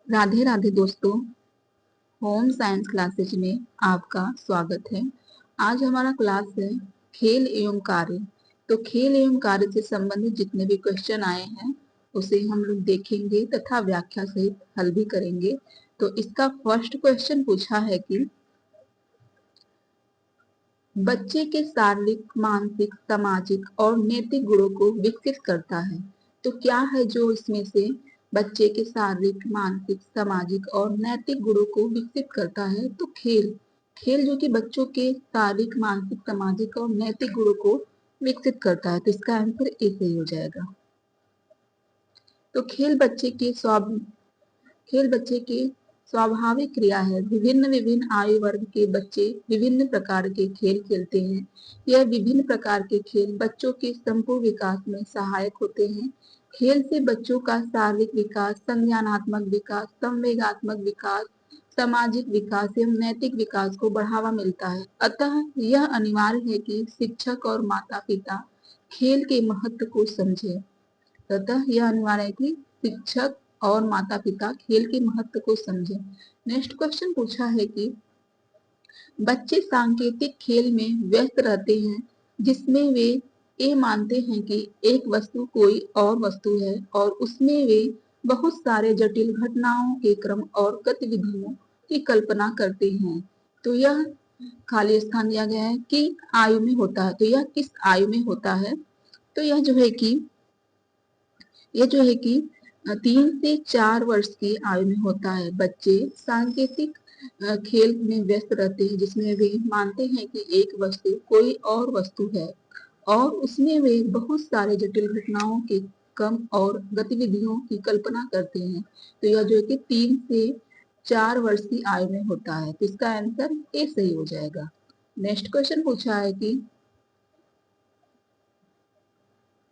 राधे राधे दोस्तों, home science classes में आपका स्वागत है। आज हमारा क्लास है खेल एवं कार्य। तो खेल एवं कार्य से संबंधित जितने भी क्वेश्चन आए हैं उसे हम लोग देखेंगे तथा व्याख्या सहित हल भी करेंगे। तो इसका फर्स्ट क्वेश्चन पूछा है कि बच्चे के शारीरिक, मानसिक, सामाजिक और नैतिक गुणों को विकसित करता है। तो क्या है जो इसमें से बच्चे के शारीरिक, मानसिक, सामाजिक और नैतिक गुणों को विकसित करता है? तो खेल। खेल जो कि बच्चों के शारीरिक, मानसिक, सामाजिक और नैतिक गुणों को विकसित करता है। तो इसका आंसर ए सही हो जाएगा। तो खेल बच्चे की स्वाभाविक क्रिया है। विभिन्न विभिन्न आयु वर्ग के बच्चे विभिन्न प्रकार के खेल खेलते हैं। यह विभिन्न प्रकार के खेल बच्चों के संपूर्ण विकास में सहायक होते हैं। खेल से बच्चों का शारीरिक विकास, संज्ञानात्मक विकास, संवेगात्मक विकास, सामाजिक विकास एवं नैतिक विकास को बढ़ावा मिलता है। अतः यह अनिवार्य है कि शिक्षक और माता पिता खेल के महत्व को समझें। अतः यह अनिवार्य है कि शिक्षक और माता पिता खेल के महत्व को समझें। नेक्स्ट क्वेश्चन पूछा है कि बच्चे सांकेतिक खेल में व्यस्त रहते हैं जिसमें वे ये मानते हैं कि एक वस्तु कोई और वस्तु है और उसमें वे बहुत सारे जटिल घटनाओं के क्रम और गतिविधियों की कल्पना करते हैं। तो यह खाली स्थान दिया गया है कि आयु में होता है। तो यह किस आयु में होता है? तो यह जो है कि 3 से 4 वर्ष की आयु में होता है। बच्चे सांकेतिक खेल में व्यस्त रहते हैं जिसमें वे मानते हैं कि एक वस्तु कोई और वस्तु है और उसमें वे बहुत सारे जटिल घटनाओं के क्रम और गतिविधियों की कल्पना करते हैं। तो यह जो है कि 3 से 4 वर्ष की आयु में होता है। तो इसका आंसर ए सही हो जाएगा। नेक्स्ट क्वेश्चन पूछा है कि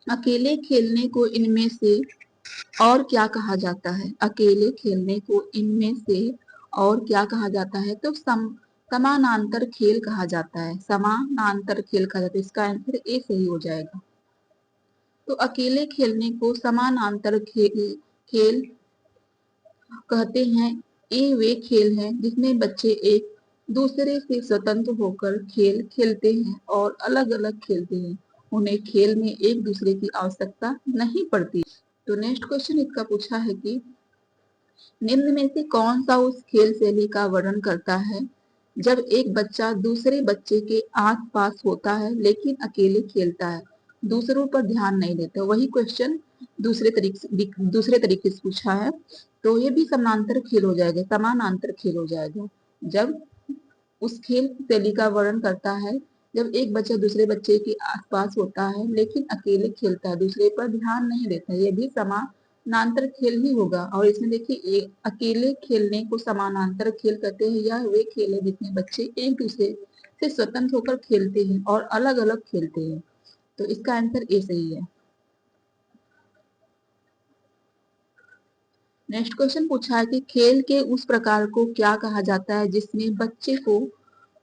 अकेले खेलने को इनमें से और क्या कहा जाता है? अकेले खेलने को इनमें से और क्या कहा जाता है? तो समानांतर खेल कहा जाता है। समानांतर खेल कहा जाता है। इसका आंसर ए सही हो जाएगा। तो अकेले खेलने को समानांतर खेल कहते हैं। ये वे खेल हैं जिसमें बच्चे एक दूसरे से स्वतंत्र होकर खेल खेलते हैं और अलग अलग खेलते हैं। उन्हें खेल में एक दूसरे की आवश्यकता नहीं पड़ती। तो नेक्स्ट क्वेश्चन इसका पूछा है कि निम्न में से कौन सा उस खेल शैली का वर्णन करता है जब एक बच्चा दूसरे बच्चे के आस पास होता है लेकिन अकेले खेलता है, दूसरों पर ध्यान नहीं देता? वही क्वेश्चन दूसरे तरीके से पूछा है। तो ये भी समानांतर खेल हो जाएगा, समानांतर खेल हो जाएगा। जब उस खेल शैली का वर्णन करता है जब एक बच्चा दूसरे बच्चे के आसपास होता है लेकिन अकेले खेलता है, दूसरे पर ध्यान नहीं देता, ये भी समानांतर खेल ही होगा। और इसमें देखिए अकेले खेलने को समानांतर खेल कहते हैं। यह वे खेल है जिसमें बच्चे एक दूसरे से स्वतंत्र होकर खेलते हैं और अलग अलग खेलते हैं। तो इसका आंसर ए सही है। नेक्स्ट क्वेश्चन पूछा है कि खेल के उस प्रकार को क्या कहा जाता है जिसमें बच्चे को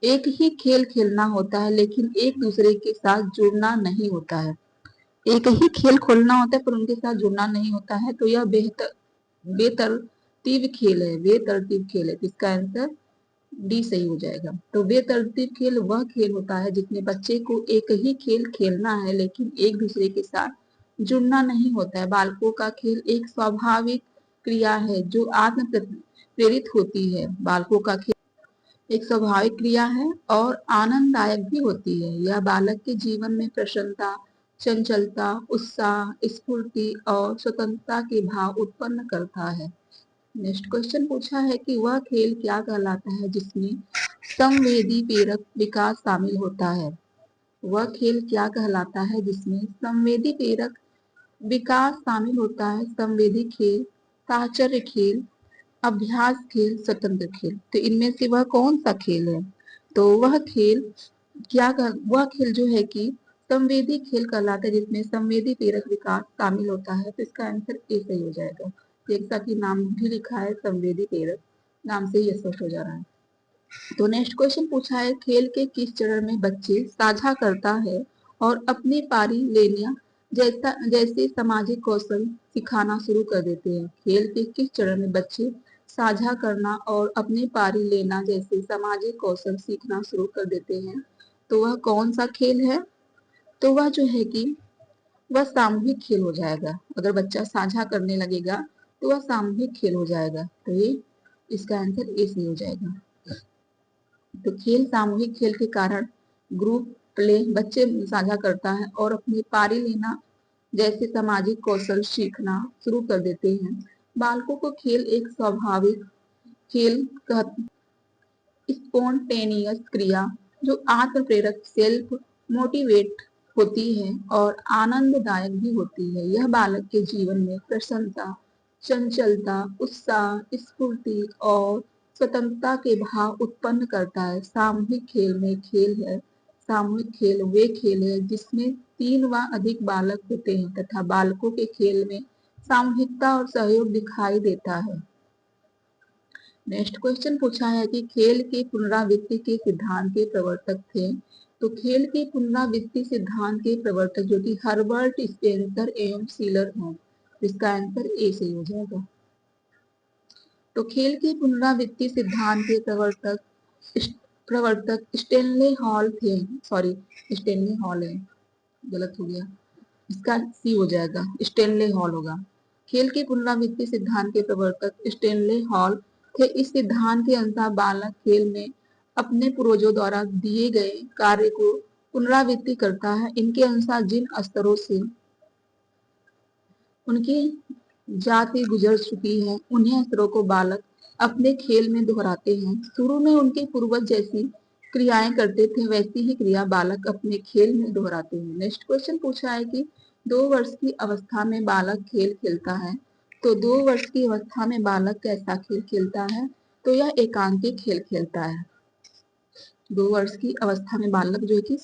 एक ही खेल खेलना होता है लेकिन एक दूसरे के साथ जुड़ना नहीं होता है। एक ही खेल खोलना होता है पर उनके साथ जुड़ना नहीं होता है। तो यह बेतरतीब खेल है। बेतरतीब खेल है। इसका आंसर डी सही हो जाएगा। तो बेतरतीब खेल वह खेल होता है जिसमें बच्चे को एक ही खेल खेलना है लेकिन एक दूसरे के साथ जुड़ना नहीं होता है। बालकों का खेल एक स्वाभाविक क्रिया है जो आत्म प्रेरित होती है। बालकों का खेल एक स्वाभाविक क्रिया है और आनंददायक भी होती है। यह बालक के जीवन में प्रसन्नता, चंचलता, उत्साह, स्फूर्ति और स्वतंत्रता के भाव उत्पन्न करता है। नेक्स्ट क्वेश्चन पूछा है कि वह खेल क्या कहलाता है जिसमें संवेदी प्रेरक विकास शामिल होता है? वह खेल क्या कहलाता है जिसमें संवेदी प्रेरक विकास शामिल होता है? संवेदी खेल, साहचर्य खेल, अभ्यास खेल, स्वतंत्र खेल। तो इनमें से वह कौन सा खेल है? तो वह खेल जो है कि संवेदी खेल कहलाता है जिसमें संवेदी प्रेरक विकास शामिल होता है। तो इसका आंसर ए सही हो जाएगा। जैसा कि नाम भी लिखा है संवेदी प्रेरक, नाम से ही स्पष्ट हो जा रहा है। तो नेक्स्ट क्वेश्चन पूछा है खेल के किस चरण में बच्चे साझा करता है और अपनी पारी लेनिया जैसे सामाजिक कौशल सिखाना शुरू कर देते हैं? खेल के किस चरण में बच्चे साझा करना और अपनी पारी लेना जैसे सामाजिक कौशल सीखना शुरू कर देते हैं, तो वह कौन सा खेल है? तो वह जो है कि वह सामूहिक खेल हो जाएगा। अगर बच्चा साझा करने लगेगा तो वह सामूहिक खेल हो जाएगा। तो ये इसका आंसर ए सही हो जाएगा। तो खेल सामूहिक खेल के कारण ग्रुप प्ले बच्चे साझा करता है और अपनी पारी लेना जैसे सामाजिक कौशल सीखना शुरू कर देते हैं। बालकों को खेल एक स्वाभाविक खेल स्पॉन्टेनियस क्रिया जो आत्म प्रेरक सेल्फ मोटिवेट होती है और आनंददायक भी होती है। यह बालक के जीवन में प्रसन्नता, चंचलता, उत्साह, स्फूर्ति और स्वतंत्रता के भाव उत्पन्न करता है। सामूहिक खेल में खेल है सामूहिक खेल वे खेल है जिसमें 3 व अधिक बालक होते हैं तथा बालकों के खेल में सामूहिकता और सहयोग दिखाई देता है। नेक्स्ट क्वेश्चन पूछा है कि खेल के पुनरावृत्ति के सिद्धांत के प्रवर्तक थे। तो खेल के पुनरावृत्ति सिद्धांत के प्रवर्तक जो कि हर्बर्ट स्पेंसर एवं सीलर हैं। इसका आंसर ए सही हो जाएगा। तो खेल के पुनरावृत्ति सिद्धांत के प्रवर्तक स्टेनले हॉल थे। सॉरी, स्टेनले हॉल है, गलत हो गया, इसका सी हो जाएगा, स्टेनले हॉल होगा। खेल के पुनरावृत्ति सिद्धांत के प्रवर्तक स्टेनले हॉल थे। इस सिद्धांत के अनुसार बालक खेल में अपने पूर्वजों द्वारा दिए गए कार्य को पुनरावृत्ति करता है। इनके अनुसार जिन स्तरों से उनकी जाति गुजर चुकी है उन्हीं स्तरों को बालक अपने खेल में दोहराते हैं। शुरू में उनके पूर्वज जैसी क्रियाएं करते थे वैसी ही क्रिया बालक अपने खेल में दोहराते हैं। नेक्स्ट क्वेश्चन पूछा है कि 2 वर्ष की अवस्था में बालक खेल खेलता है। तो 2 वर्ष की अवस्था में बालक कैसा खेल खेलता है? तो यह एकांकी खेल खेलता है। 2 वर्ष की अवस्था में बालक जो है कि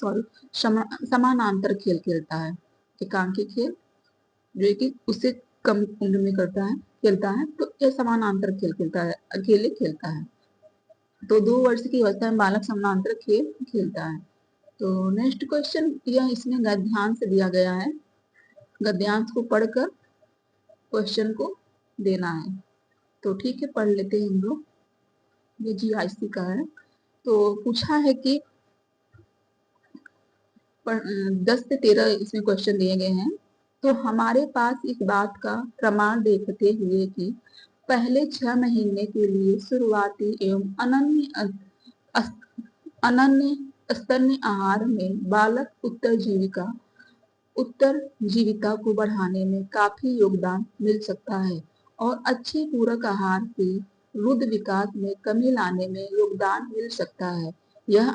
समानांतर खेल खेलता है। एकांकी खेल जो कि उससे कम उम्र में खेलता है तो यह समानांतर खेल खेलता है, अकेले खेलता है। तो 2 वर्ष की अवस्था में बालक समानांतर खेल खेलता है। तो नेक्स्ट क्वेश्चन यह इसमें गद्यांश दिया गया है, गद्यांश को पढ़कर क्वेश्चन को देना है। तो ठीक है, पढ़ लेते हैं हम लोग। ये जीआईसी का है। तो पूछा है कि 10 से 13 इसमें क्वेश्चन दिए गए हैं। तो हमारे पास इस बात का प्रमाण देखते हुए कि पहले 6 महीने के लिए शुरुआती एवं अनन्य स्तन्य आहार में बालक उत्तर जीविका को बढ़ाने में काफी योगदान मिल सकता है और अच्छे पूरक आहार से रुद विकास में कमी लाने में योगदान मिल सकता है। यह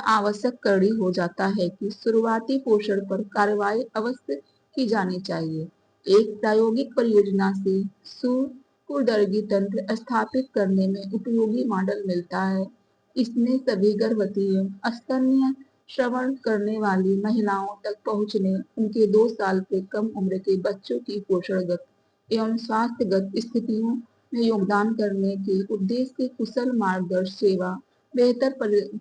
आवश्यक कड़ी हो जाता है कि शुरुआती पोषण पर कार्रवाई अवश्य की जानी चाहिए। एक प्रायोगिक परियोजना से सुकुर्दर्गी तंत्र स्थापित करने में उपयोगी मॉडल मिलता है। इसमें सभी गर्भवती एवं स्तन्य श्रवण करने वाली महिलाओं तक पहुंचने, उनके 2 साल से कम उम्र के बच्चों की पोषणगत एवं स्वास्थ्यगत स्थितियों में योगदान करने के उद्देश्य से कुशल मार्गदर्शन सेवा, बेहतर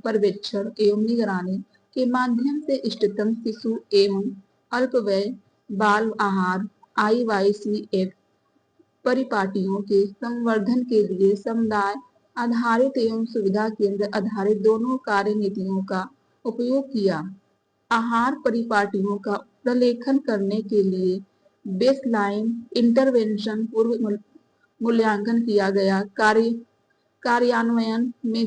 पर्यवेक्षण एवं निगरानी के माध्यम से इष्टतम शिशु एवं अल्पवय बाल आहार IYCF परिपाटियों के संवर्धन के लिए समुदाय आधारित एवं सुविधा केंद्र आधारित दोनों कार्य नीतियों का उपयोग किया। आहार परिपाटियों का प्रलेखन करने के लिए बेसलाइन इंटरवेंशन पूर्व मूल्यांकन किया गया। कार्यान्वयन में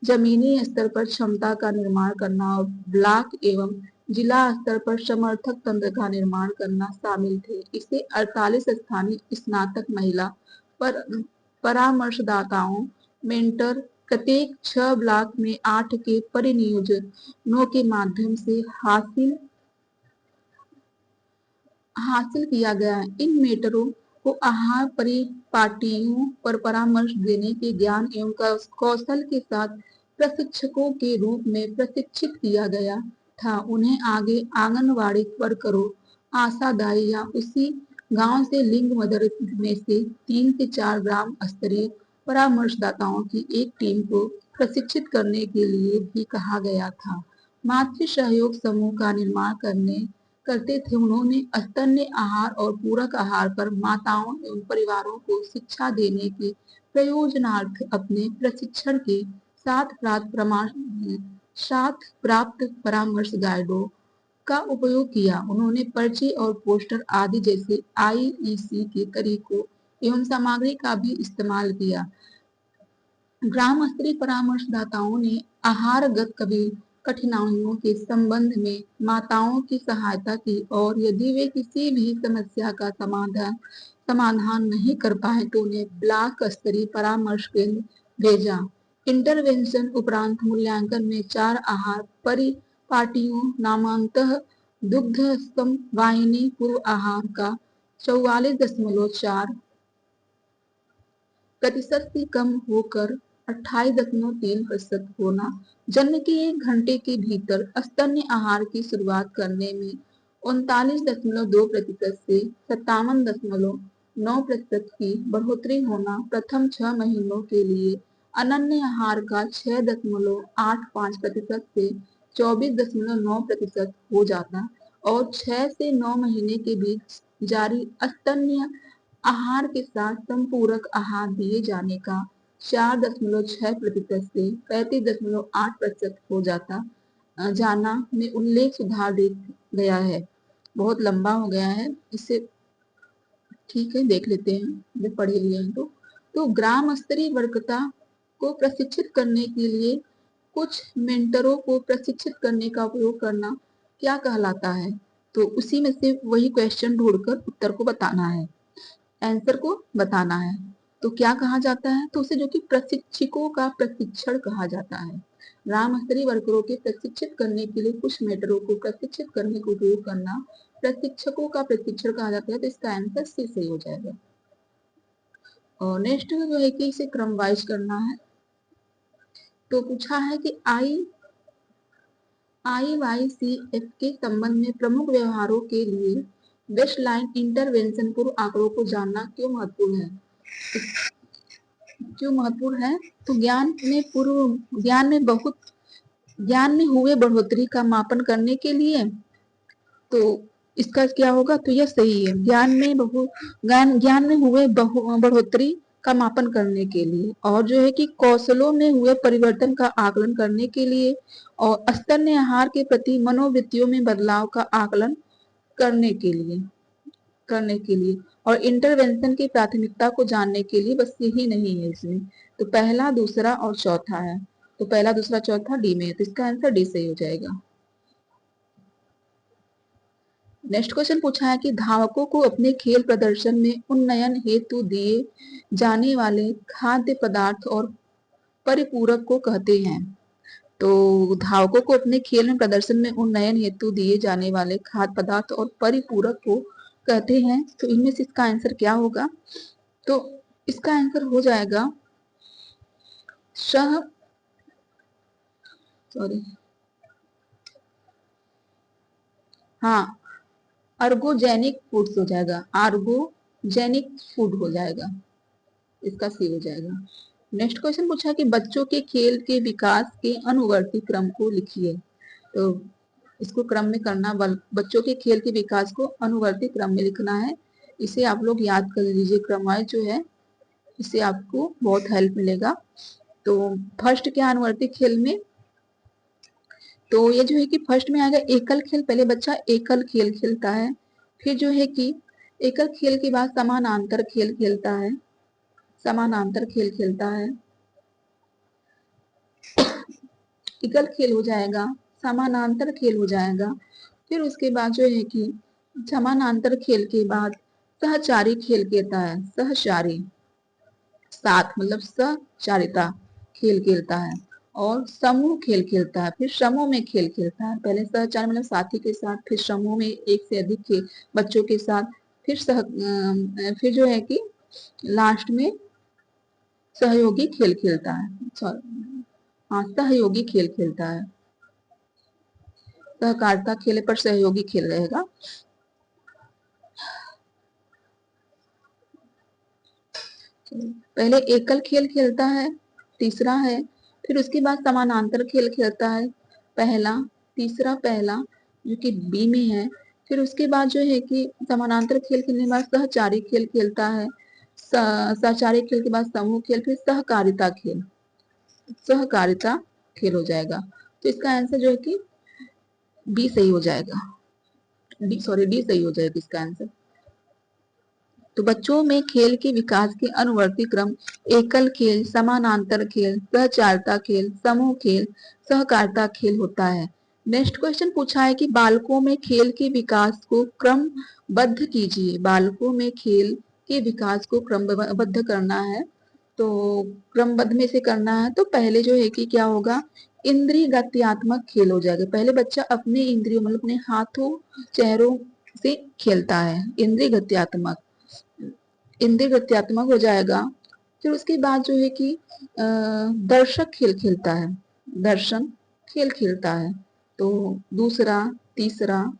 जमीनी स्तर पर क्षमता का निर्माण करना और ब्लॉक एवं जिला स्तर पर समर्थक तंत्र का निर्माण करना शामिल थे। इसे 48 स्थानीय स्नातक महिला परामर्शदाताओं मेंटर प्रत्येक 6 ब्लॉक में 8 के परिनियोजनों के माध्यम से हासिल किया गया। इन मेंटरों को आहार परिपाटियों पर परामर्श देने के ज्ञान एवं कौशल के साथ प्रशिक्षकों के रूप में प्रशिक्षित किया गया था। उन्हें आगे आंगनवाड़ी वर्करों, आशादाई या उसी गांव से लिंग मदर में से 3 से 4 ग्राम स्तरीय परामर्शदाताओं की एक टीम को प्रशिक्षित करने के लिए भी कहा गया था। मातृ सहयोग समूह का निर्माण करने करते थे। उन्होंने स्तन्य आहार और पूरक आहार पर माताओं एवं परिवारों को शिक्षा देने के प्रयोजनार्थ अपने प्रशिक्षण के साथ प्राप्त परामर्श गाइडों का उपयोग किया। उन्होंने पर्ची और पोस्टर आदि जैसे आईईसी के तरीकों एवं सामग्री का भी इस्तेमाल किया। ग्राम स्तरीय परामर्शदाताओं ने आहारगत कठिनाइयों के संबंध में माताओं की सहायता की और यदि वे किसी भी समस्या का समाधान नहीं कर पाए तो उन्हें ब्लॉक स्तरीय परामर्श केंद्र भेजा। इंटरवेंशन उपरांत मूल्यांकन में 4 आहार परिपाटियों नामांतः दुग्ध स्तंभ वाहिनी पूर्व आहार का 44.4% से कम होकर 28.3% होना, जन्म के 1 घंटे के भीतर स्तन्य आहार की शुरुआत करने में 39.2% से 57.9% की बढ़ोतरी होना, प्रथम 6 महीनों के लिए अनन्य आहार का 6.85% से 24.9% हो जाता और 6 से 9 महीने के बीच जारी स्तन्य आहार के साथ संपूरक आहार दिए जाने का 4.6% से 35.8% हो जाना में उल्लेख सुधार गया है। बहुत लंबा हो गया है, इसे ठीक है देख लेते हैं जब पढ़ लिए हैं तो ग्राम स्तरीय वर्कता को प्रशिक्षित करने के लिए कुछ मेंटरों को प्रशिक्षित करने का उपयोग करना क्या कहलाता है। तो उसी में से वही क्वेश्चन ढूंढकर उत्तर को बताना है, आंसर को बताना है। तो क्या कहा जाता है, तो उसे जो कि प्रशिक्षकों का प्रशिक्षण कहा जाता है। ग्राम स्तरीय वर्करों के प्रशिक्षित करने के लिए कुछ मेंटरों को प्रशिक्षित करने का उपयोग करना प्रशिक्षकों का प्रशिक्षण कहा जाता है। तो इसका आंसर सी सही हो जाएगा। और नेक्स्ट जो है कि इसे क्रम वाइज करना है। तो पूछा है कि IYCF के संबंध में प्रमुख व्यवहारों के लिए बेसलाइन इंटरवेंशन पूर्व आंकड़ों को जानना क्यों महत्वपूर्ण है। क्यों महत्वपूर्ण है, तो ज्ञान में हुए बढ़ोतरी का मापन करने के लिए। तो इसका क्या होगा, तो यह सही है, ज्ञान में हुए बढ़ोतरी का मापन करने के लिए, और जो है कि कौशलों में हुए परिवर्तन का आकलन करने के लिए, और स्तन्य आहार के प्रति मनोवृत्तियों में बदलाव का आकलन करने के लिए और इंटरवेंशन की प्राथमिकता को जानने के लिए। बस यही नहीं है इसमें। तो पहला, दूसरा और चौथा है। तो पहला, दूसरा, चौथा डी में है, तो इसका आंसर डी सही हो जाएगा। नेक्स्ट क्वेश्चन पूछा है कि धावकों को अपने खेल प्रदर्शन में उन्नयन हेतु दिए जाने वाले खाद्य पदार्थ और परिपूरक को कहते हैं। तो धावकों को अपने खेल में प्रदर्शन में उन्नयन हेतु दिए जाने वाले खाद्य पदार्थ और परिपूरक को कहते हैं। तो इनमें से इसका आंसर क्या होगा, तो इसका आंसर हो जाएगा अर्गोजेनिक फूड्स हो जाएगा, आर्गोजेनिक फूड हो जाएगा, इसका सी हो जाएगा। नेक्स्ट क्वेश्चन पूछा कि बच्चों के खेल के विकास के अनुवर्ती क्रम को लिखिए। तो इसको क्रम में करना, बच्चों के खेल के विकास को अनुवर्ती क्रम में लिखना है। इसे आप लोग याद कर लीजिए, क्रमवाइज जो है इससे आपको बहुत हेल्प मिलेगा। तो फर्स्ट क्या अनुवर्ती खेल में, तो ये जो है कि फर्स्ट में आएगा एकल खेल। पहले बच्चा एकल खेल खेलता है, फिर जो है कि एकल खेल के बाद समानांतर खेल खेलता है, एकल खेल हो जाएगा, समानांतर खेल हो जाएगा, फिर उसके बाद जो है कि समानांतर खेल के बाद सहचारी खेल खेलता है, सहचारी साथ मतलब सहचारिता खेल खेलता है, और समूह खेल खेलता है, फिर समूह में खेल खेलता है। पहले सहचार मतलब साथी के साथ, फिर समूह में एक से अधिक के बच्चों के साथ, फिर जो है कि लास्ट में सहयोगी खेल खेलता है। सहयोगी खेल खेलता है, सहकारिता खेले पर सहयोगी खेल रहेगा। पहले एकल खेल खेलता है, तीसरा है, फिर उसके बाद समानांतर खेल खेलता है, पहला जो कि बी में है, फिर उसके बाद जो है कि समानांतर खेल खेलने के बाद सहचारी खेल खेलता है, सहचारी खेल के बाद समूह खेल, फिर सहकारिता खेल, सहकारिता खेल हो जाएगा। तो इसका आंसर जो है कि बी सही हो जाएगा, डी सही हो जाएगा इसका आंसर। तो बच्चों में खेल के विकास के अनुवर्ती क्रम एकल खेल, समानांतर खेल, सहचारिता खेल, समूह खेल, सहकारिता खेल होता है। नेक्स्ट क्वेश्चन पूछा है कि बालकों में खेल के विकास को क्रमबद्ध कीजिए। बालकों में खेल के विकास को क्रमबद्ध करना है, तो क्रमबद्ध में से करना है तो पहले जो है कि क्या होगा, इंद्रिय गत्यात्मक खेल हो जाएगा। पहले बच्चा अपने इंद्रियों मतलब अपने हाथों चेहरों से खेलता है, इंद्रिय गत्यात्मक, इंद्रिय गत्यात्मक हो जाएगा। फिर उसके बाद जो है कि दर्शक खेल खेलता है, दर्शन खेल खेलता है। तो दूसरा, तीसरा,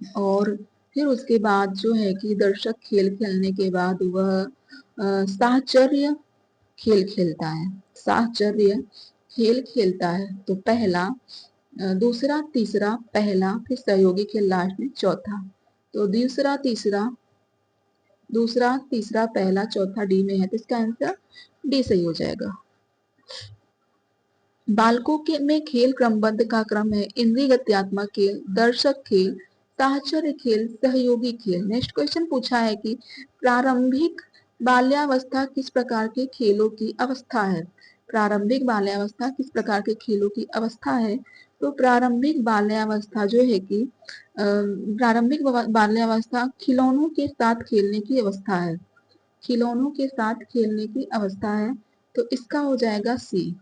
और फिर उसके बाद जो है कि दर्शक खेल खेलने के बाद वह साहचर्य खेल खेलता है, साहचर्य खेल खेलता है। तो पहला, दूसरा, तीसरा, पहला, फिर सहयोगी खेल लास्ट में चौथा। तो दूसरा, तीसरा, पहला, चौथा डी में है, तो इसका आंसर डी सही हो जाएगा। बालकों के में खेल क्रमबद्ध का क्रम है इंद्रिय गत्यात्मक खेल, दर्शक खेल, साहचर्य खेल, सहयोगी खेल। नेक्स्ट क्वेश्चन पूछा है कि प्रारंभिक बाल्यावस्था किस प्रकार के खेलों की अवस्था है। प्रारंभिक बाल्यावस्था किस प्रकार के खेलों की अवस्था है। तो प्रारंभिक बाल्यावस्था जो है कि प्रारंभिक बाल्यावस्था खिलौनों के साथ खेलने की अवस्था है, खिलौनों के साथ खेलने की अवस्था है। तो इसका हो जाएगा सी।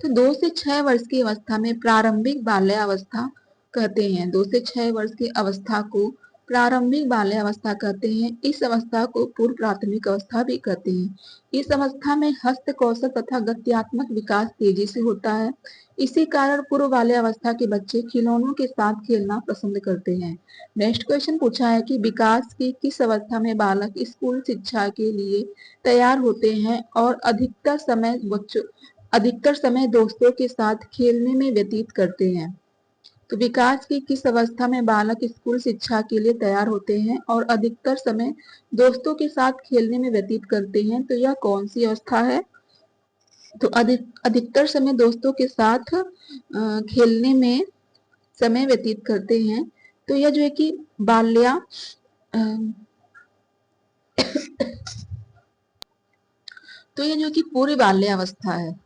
तो 2 से 6 वर्ष की अवस्था में प्रारंभिक बाल्यावस्था कहते हैं। 2 से 6 वर्ष की अवस्था को प्रारंभिक बाल्यावस्था कहते हैं। इस अवस्था को पूर्व प्राथमिक अवस्था भी कहते हैं। इस अवस्था में हस्त कौशल तथा गत्यात्मक विकास तेजी से होता है। इसी कारण पूर्व बाल्यावस्था के बच्चे खिलौनों के साथ खेलना पसंद करते हैं। नेक्स्ट क्वेश्चन पूछा है कि विकास की किस अवस्था में बालक स्कूल शिक्षा के लिए तैयार होते हैं और अधिकतर समय दोस्तों के साथ खेलने में व्यतीत करते हैं। तो विकास की किस अवस्था में बालक स्कूल शिक्षा के लिए तैयार होते हैं और अधिकतर समय दोस्तों के साथ खेलने में व्यतीत करते हैं, तो यह कौन सी अवस्था है। तो अधिकतर समय दोस्तों के साथ खेलने में समय व्यतीत करते हैं, तो यह जो है कि बाल्या तो ये जो कि पूरी बाल्यावस्था है,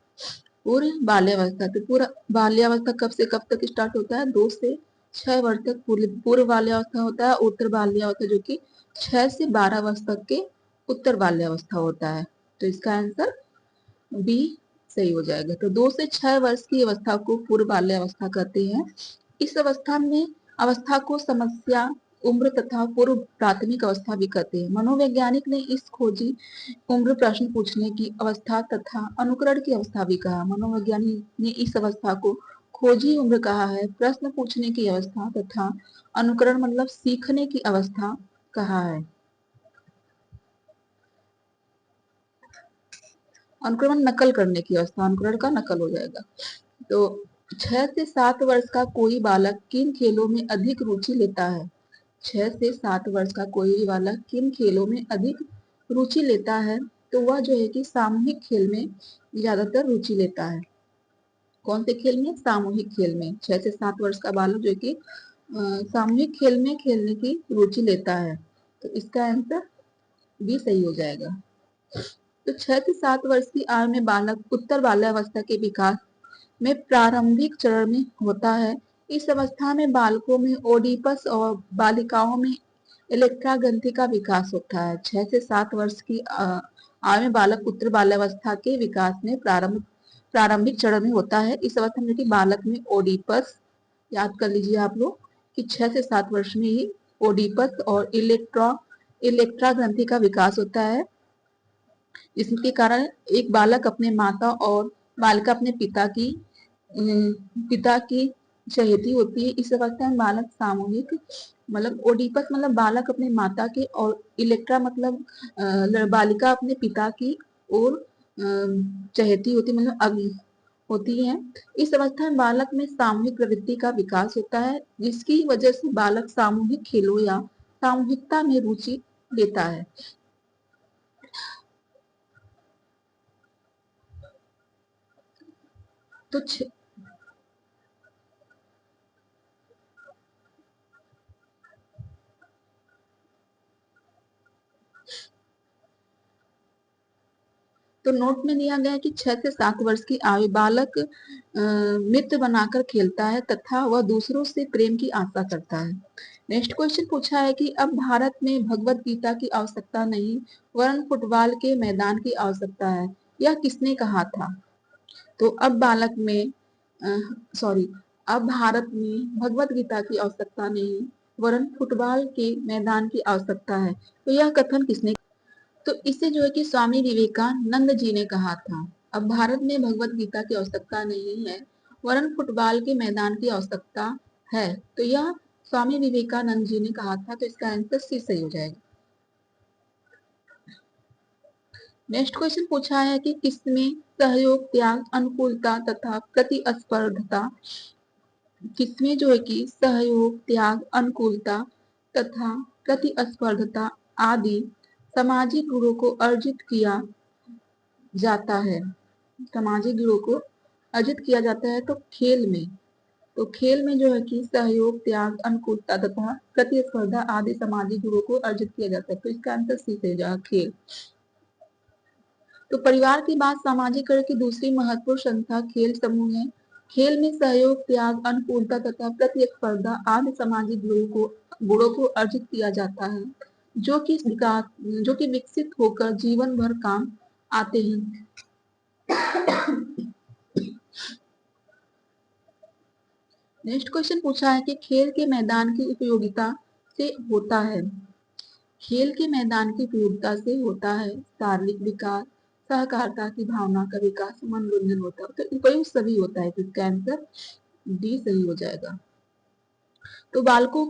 पूरी बाल्यावस्था। तो पूरा बाल्यावस्था कब से कब तक स्टार्ट होता है, 2 से 6 वर्ष तक पूर्व बाल्यावस्था होता है। उत्तर बाल्यावस्था जो कि 6 से 12 वर्ष तक के उत्तर बाल्यावस्था होता है। तो इसका आंसर बी सही हो जाएगा। तो 2 से 6 वर्ष की अवस्था को पूर्व बाल्यावस्था कहते हैं। इस अवस्था को समस्या उम्र तथा पूर्व प्राथमिक अवस्था भी कहते हैं। मनोवैज्ञानिक ने इस खोजी उम्र प्रश्न पूछने की अवस्था तथा अनुकरण की अवस्था भी कहा। मनोवैज्ञानिक ने इस अवस्था को खोजी उम्र कहा है, प्रश्न पूछने की अवस्था तथा अनुकरण मतलब सीखने की अवस्था कहा है। अनुकरण नकल करने की अवस्था, अनुकरण का नकल हो जाएगा। तो 6 से 7 वर्ष का कोई बालक किन खेलों में अधिक रुचि लेता है। 6 से 7 वर्ष का कोई भी बालक किन खेलों में अधिक रुचि लेता है, तो वह जो है कि सामूहिक खेल में ज्यादातर रुचि लेता है। कौन से खेल में, सामूहिक खेल में। 6 से 7 वर्ष का बालक जो कि सामूहिक खेल में खेलने की रुचि लेता है। तो इसका आंसर बी सही हो जाएगा। तो 6 से 7 वर्ष की आयु में बालक उत्तर बाल्यावस्था के विकास में प्रारंभिक चरण में होता है। इस अवस्था में बालकों में ओडिपस और बालिकाओं में इलेक्ट्रा ग्रंथि का विकास होता है। 6 से 7 वर्ष की आयु में बालक उत्तर बाल्यावस्था के विकास में प्रारंभिक चरण में होता है। इस अवस्था में बालक में ओडिपस, याद कर लीजिए आप लोग कि 6 से 7 वर्ष में ही ओडिपस और इलेक्ट्रा ग्रंथि का विकास होता है। इसके कारण एक बालक अपने माता और बालिका अपने पिता की चहेती होती है। इस अवस्था में बालक सामूहिक मतलब ओडिपस मतलब बालक अपने माता के और इलेक्ट्रा मतलब बालिका अपने पिता की और चहेती होती मतलब होती है। इस अवस्था में बालक में सामूहिक प्रवृत्ति का विकास होता है, जिसकी वजह से बालक सामूहिक खेलों या सामूहिकता में रुचि लेता है। तो तो नोट में दिया गया है कि 6 से 7 वर्ष की आयु बालक मित्र बनाकर खेलता है तथा वह दूसरों से प्रेम की आशा करता है। नेक्स्ट क्वेश्चन पूछा है कि अब भारत में भगवत गीता की आवश्यकता नहीं वरन फुटबॉल के मैदान की आवश्यकता है, यह किसने कहा था? तो अब बालक में सॉरी अब भारत में भगवत गीता की आवश्यकता नहीं वरन फुटबॉल के मैदान की आवश्यकता है, तो यह कथन किसने? तो इसे जो है कि स्वामी विवेकानंद जी ने कहा था। अब भारत में भगवत गीता की आवश्यकता नहीं है वरन फुटबॉल के मैदान की आवश्यकता है, तो यह स्वामी विवेकानंद जी ने कहा था, तो इसका आंसर सी सही हो जाएगा। नेक्स्ट क्वेश्चन पूछा है कि किसमें सहयोग, त्याग, अनुकूलता तथा प्रतिस्पर्धता, किसमें जो है कि सहयोग, त्याग, अनुकूलता तथा प्रतिस्पर्धता आदि सामाजिक गुणों को अर्जित किया जाता है? सामाजिक गुणों को अर्जित किया जाता है तो खेल में, तो खेल में जो है कि सहयोग, त्याग, अनुकूलता तथा प्रतिस्पर्धा आदि सामाजिक गुणों को अर्जित किया जाता है, तो इसका आंसर सी से जाएगा, खेल। तो परिवार के बाद सामाजिकरण की दूसरी महत्वपूर्ण संस्था खेल समूह है। खेल में सहयोग, त्याग, अनुकूलता तथा प्रतिस्पर्धा आदि सामाजिक गुणों को अर्जित किया जाता है, जो कि विकसित होकर जीवन भर काम आते हैं। नेक्स्ट क्वेश्चन पूछा है कि खेल के मैदान की उपयोगिता से होता है, खेल के मैदान की उपयोगिता से होता है शारीरिक विकास, सहकारिता की भावना का विकास, मनोरंजन होता है, तो उपयुक्त सभी होता है, तो इसका आंसर डी सही हो जाएगा। तो बालकों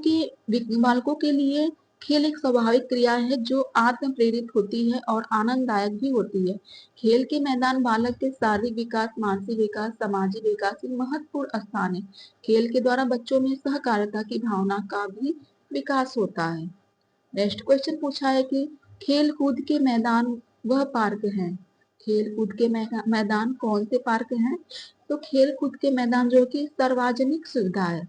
के लिए खेल एक स्वाभाविक क्रिया है जो आत्म प्रेरित होती है और आनंददायक भी होती है। खेल के मैदान बालक के शारीरिक विकास, मानसिक विकास, सामाजिक विकास की महत्वपूर्ण स्थान है। खेल के द्वारा बच्चों में सहकारिता की भावना का भी विकास होता है। नेक्स्ट क्वेश्चन पूछा है कि खेल कूद के मैदान वह पार्क है, खेल कूद के मैदान कौन से पार्क हैं? तो खेल कूद के मैदान जो कि सार्वजनिक सुविधा है,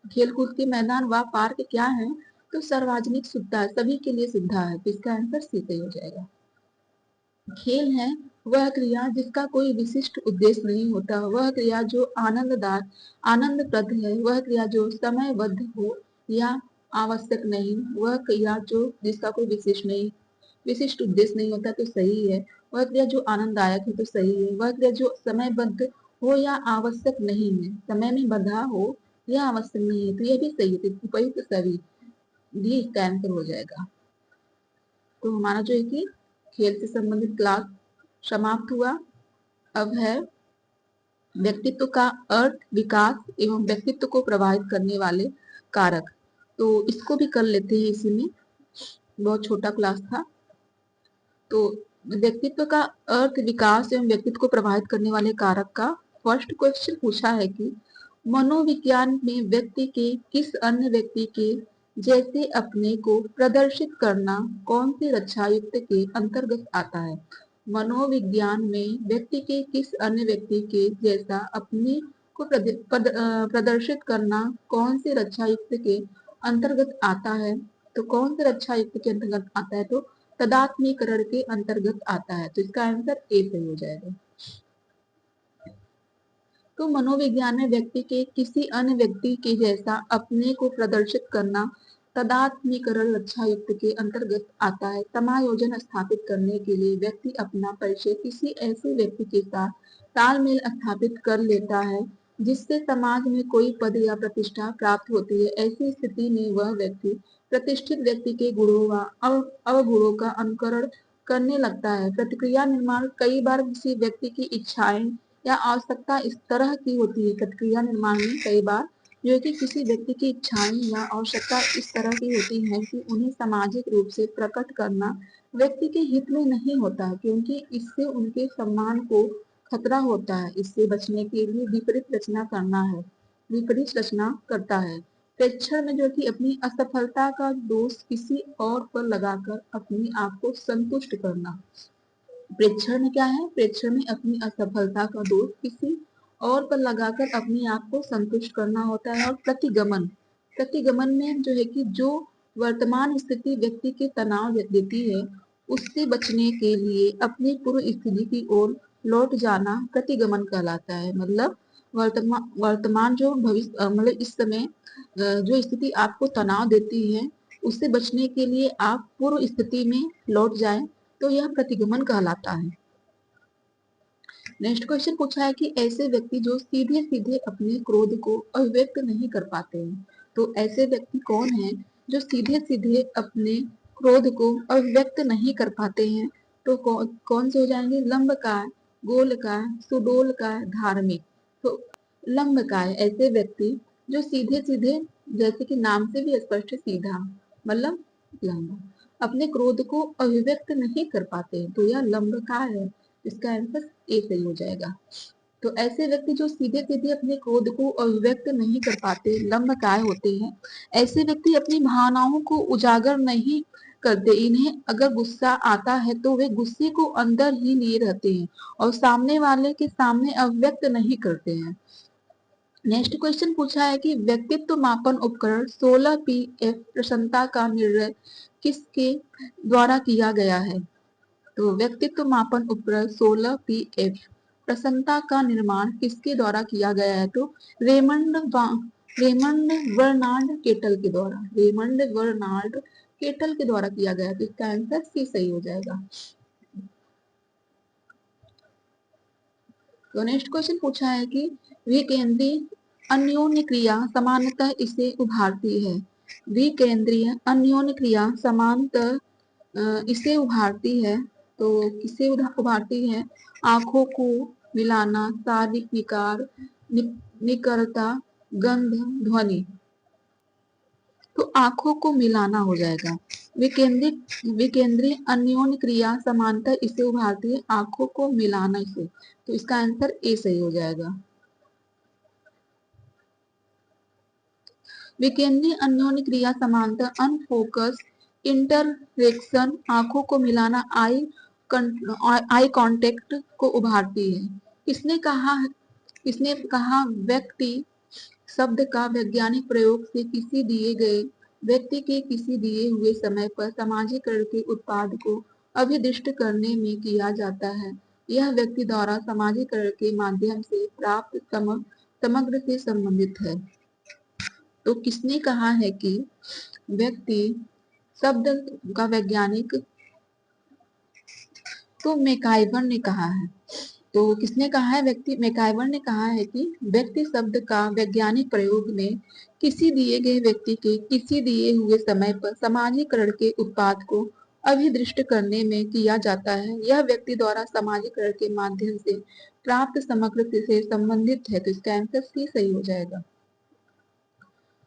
खेल कूद के मैदान व पार्क क्या है? तो सार्वजनिक सुविधा है, सभी के लिए सुविधा है, तो इसका आंसर सी सही हो जाएगा। खेल है वह क्रिया जिसका कोई विशिष्ट उद्देश्य नहीं होता, वह क्रिया जो आनंदप्रद है, वह क्रिया जो समयबद्ध हो या आवश्यक नहीं, वह क्रिया जो जिसका कोई विशिष्ट उद्देश्य नहीं होता, तो सही है। वह क्रिया जो आनंददायक है, तो सही है। वह क्रिया जो समयबद्ध हो या आवश्यक नहीं है, समय में बंधा हो या आवश्यक नहीं है, तो यह भी सही है, तो उपयुक्त सभी भी इसका आंसर हो जाएगा। तो हमारा जो है कि खेल से संबंधित क्लास समाप्त हुआ। अब है व्यक्तित्व का अर्थ, विकास एवं व्यक्तित्व को प्रभावित करने वाले कारक, तो इसको भी कर लेते हैं, इसी में बहुत छोटा क्लास था। तो व्यक्तित्व का अर्थ, विकास एवं व्यक्तित्व को प्रभावित करने वाले कारक का फर्स्ट क्वेश्चन पूछा है कि मनोविज्ञान में व्यक्ति के किस अन्य व्यक्ति के जैसे अपने को प्रदर्शित करना कौन सी रक्षा युक्त के अंतर्गत आता है? मनोविज्ञान में व्यक्ति के किस अन्य व्यक्ति के जैसा अपने को प्रदर्शित करना कौन से रक्षा युक्त के अंतर्गत आता है? तो कौन से रक्षा युक्त के अंतर्गत आता है? तो तदात्मीकरण के अंतर्गत आता है, तो इसका आंसर ए सही हो जाएगा। तो मनोविज्ञान में व्यक्ति के किसी अन्य व्यक्ति के जैसा अपने को प्रदर्शित करना तदात्मीकरण रक्षा युक्त के अंतर्गत आता है। समायोजन स्थापित करने के लिए व्यक्ति अपना परिचय किसी ऐसे व्यक्ति के साथ तालमेल स्थापित कर लेता है जिससे समाज में कोई पद या प्रतिष्ठा प्राप्त होती है। ऐसी स्थिति में वह व्यक्ति प्रतिष्ठित व्यक्ति के गुणों व अवगुणों का अनुकरण करने लगता है। प्रतिक्रिया निर्माण कई बार किसी व्यक्ति की इच्छाएं या आवश्यकता इस तरह की होती है, प्रतिक्रिया निर्माण में कई बार जो है कि किसी व्यक्ति की इच्छाएं या आवश्यकता इस तरह की होती है कि उन्हें सामाजिक रूप से प्रकट करना व्यक्ति के हित में नहीं होता, क्योंकि इससे उनके सम्मान को खतरा होता है। इससे बचने के लिए विपरीत रचना करना है, विपरीत रचना करता है। प्रेक्षण में जो कि अपनी असफलता का दोष किसी और पर लगाकर अपने आप को संतुष्ट करना। प्रेक्षण में क्या है? प्रेक्षण में अपनी असफलता का दोष किसी और पर लगाकर अपने आप को संतुष्ट करना होता है। और प्रतिगमन, प्रतिगमन में जो है कि जो वर्तमान स्थिति व्यक्ति के तनाव देती है, उससे बचने के लिए अपनी पूर्व स्थिति की ओर लौट जाना प्रतिगमन कहलाता है। मतलब वर्तमान जो भविष्य मतलब इस समय जो स्थिति आपको तनाव देती है, उससे बचने के लिए आप पूर्व स्थिति में लौट जाएं, तो यह प्रतिगमन कहलाता है। नेक्स्ट क्वेश्चन पूछा है कि ऐसे व्यक्ति जो सीधे सीधे अपने क्रोध को अभिव्यक्त नहीं कर पाते हैं। तो ऐसे व्यक्ति कौन है जो सीधे सीधे अपने क्रोध को अभिव्यक्त नहीं कर पाते हैं? तो कौन से हो जाएंगे? लंबकाय, गोलकाय, सुडोलकाय, धार्मिक। तो लंबकाय ऐसे व्यक्ति जो सीधे सीधे, जैसे कि नाम से भी स्पष्ट, सीधा मतलब लंबा, अपने क्रोध को अभिव्यक्त नहीं कर पाते, तो यह लंबकाय है। इसका आंसर ए सही हो जाएगा। तो ऐसे व्यक्ति जो सीधे सीधे अपने क्रोध को अभिव्यक्त नहीं कर पाते, लंबकाय होते हैं। ऐसे व्यक्ति अपनी भावनाओं को उजागर नहीं करते। इन्हें अगर गुस्सा आता है तो वे गुस्से को अंदर ही लिए रहते हैं और सामने वाले के सामने अभिव्यक्त नहीं करते हैं। नेक्स्ट क्वेश्चन पूछा है कि व्यक्तित्व मापन उपकरण 16 पीएफ प्रसन्नता का निर्णय किसके द्वारा किया गया है? तो व्यक्तित्व मापन उपकरण 16 पीएफ प्रसन्नता का निर्माण किसके द्वारा किया गया है? तो रेमंड बर्नार्ड केटल के द्वारा, रेमंड बर्नार्ड केटल के द्वारा किया गया। तो इसका आंसर सी सही हो जाएगा। तो नेक्स्ट क्वेश्चन पूछा है कि विकेंद्रीय अन्योन्य क्रिया समानतः इसे उभारती है। विकेंद्रीय अन्योन्य क्रिया समानतः इसे उभारती है। तो किसे उभारती है? आंखों को मिलाना, शारीरिक विकार, निकरता, गंध, ध्वनि। तो आंखों को मिलाना हो जाएगा। विकेंद्रीय अन्योन्य क्रिया समानतः इसे उभारती है, आंखों को मिलाना से। तो इसका आंसर ए सही हो जाएगा। विकेंद्रीय अन्योन्य क्रिया समानतः अनफोकस इंटरसेक्शन, आंखों को मिलाना, आई कांटेक्ट को उभारती है। किसने कहा व्यक्ति शब्द का वैज्ञानिक प्रयोग से किसी दिए गए व्यक्ति के किसी दिए हुए समय पर सामाजिकरण के उत्पाद को अभिदिष्ट करने में किया जाता है। यह व्यक्ति द्वारा सामाजिकरण के माध्यम से प्राप्त समग्र से संबंधित है। तो किसने कहा है कि व्यक्ति शब्द का वैज्ञानिक? तो मैकाइवर ने कहा है। तो किसने कहा है? व्यक्ति मैकाइवर ने कहा है कि व्यक्ति शब्द का वैज्ञानिक प्रयोग में किसी दिए गए व्यक्ति के किसी दिए हुए समय पर सामाजिकरण के उत्पाद को अभिदृष्ट करने में किया जाता है। यह व्यक्ति द्वारा सामाजिकरण के माध्यम से प्राप्त समग्र से संबंधित है। तो इसका आंसर सी सही हो जाएगा।